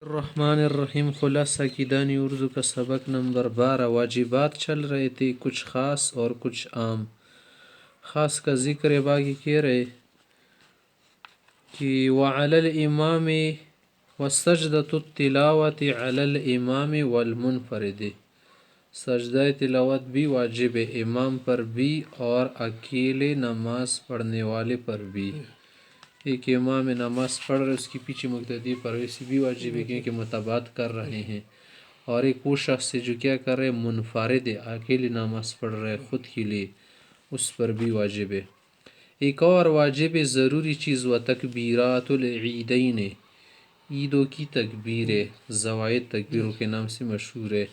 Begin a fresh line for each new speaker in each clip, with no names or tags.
الرحمن الرحیم خلاصہ کی دانی اردو کا سبق نمبر 12 واجبات چل رہے تھے، کچھ خاص اور کچھ عام۔ خاص کا ذکر باقی کہہ رہے کہ وعلی الامام وسجدۃ التلاوت علی الامام والمنفرد، سجدہ تلاوت بھی واجب ہے امام پر بھی اور اکیلے نماز پڑھنے والے پر بھی۔ ایک امام نماز پڑھ رہے اس کی پیچھے مقتدی پر ویسے بھی واجب ہے کیونکہ متابعت کر رہے ہیں، اور ایک وہ شخص سے جو کیا کر رہے منفرد ہے، اکیلی نماز پڑھ رہے خود کے لیے، اس پر بھی واجب ہے۔ ایک اور واجب ضروری چیز و تکبیرات العیدین، عیدوں کی تکبیر ہے، زوائد تکبیروں کے نام سے مشہور ہے۔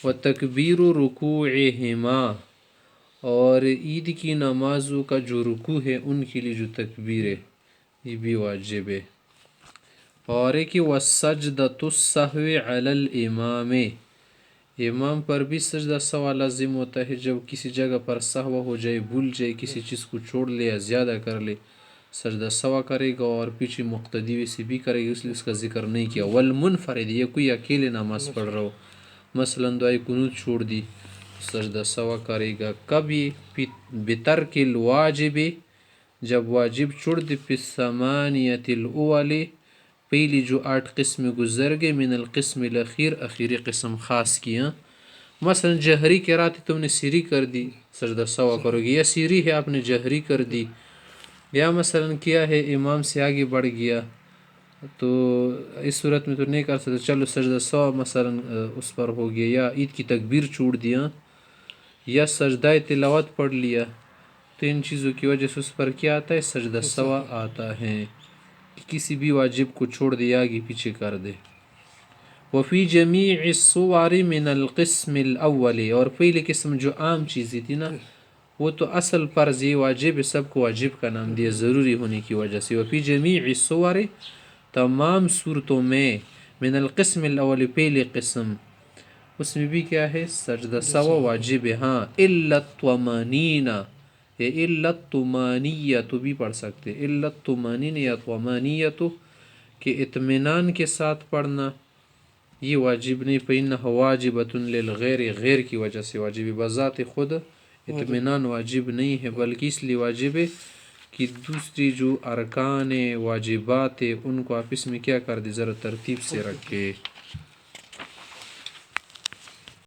و تکبیر رکوعہما، اور عید کی نمازوں کا جو رکوع ہے ان کے لیے جو تکبیر ہے یہ بھی واجب ہے۔ اور ایک وسجدۃ السہو علی الامام، امام پر بھی سجدہ سہو لازم ہوتا ہے جب کسی جگہ پر سہو ہو جائے، بھول جائے، کسی چیز کو چھوڑ لے یا زیادہ کر لے، سجدہ سہو کرے گا اور پیچھے مقتدی ویسے بھی کرے گا، اس لیے اس کا ذکر نہیں کیا۔ والمنفرد، یہ کوئی اکیلے نماز پڑھ رہا ہو، مثلا دعائے قنوت چھوڑ دی، سجدہ سہو کرے گا۔ کبھی بترک الواجب، جب واجب چھوڑ دی، فی الثمانیۃ الاول، پہلی جو 8 قسم گزر گئے، من القسم الاخیر، اخیری قسم خاص کیا۔ مثلا جہری قرات تم نے سری کر دی، سجدہ سہو کرو گی، یا سری ہے آپ نے جہری کر دی، یا مثلا کیا ہے امام سے آگے بڑھ گیا، تو اس صورت میں تو نہیں کر سکتے، چلو سجدہ سہو مثلا اس پر ہو گیا، یا عید کی تکبیر چھوڑ دیا، یا سجدہ تلاوت پڑھ لیا، تو ان چیزوں کی وجہ سے اس پر کیا آتا ہے، سجدہ سہو آتا ہے، کہ کسی بھی واجب کو چھوڑ دے، آگے پیچھے کر دے۔ وفی جمیع الصور من القسم الاول، اور پہلی قسم جو عام چیزیں تھی نا، وہ تو اصل فرض یہ واجب ہے، سب کو واجب کا نام دیا ضروری ہونے کی وجہ سے۔ وفی جمیع الصور، تمام صورتوں میں، من القسم الاول، پہلی قسم، اس میں بھی کیا ہے، سجدہ سہو واجب ہے۔ ہاں الا الطمانینہ، یہ الا الطمانیۃ بھی پڑھ سکتے، الا الطمانینہ یا طمانیۃ، کہ اطمینان کے ساتھ پڑھنا یہ واجب نہیں، فإنها واجبۃ للغیر، غیر کی وجہ سے واجب ہے، بذات خود اطمینان واجب نہیں ہے، بلکہ اس لیے واجب ہے کہ دوسری جو ارکان واجبات ہیں ان کو آپس میں کیا کر دے، ذرا ترتیب سے رکھے۔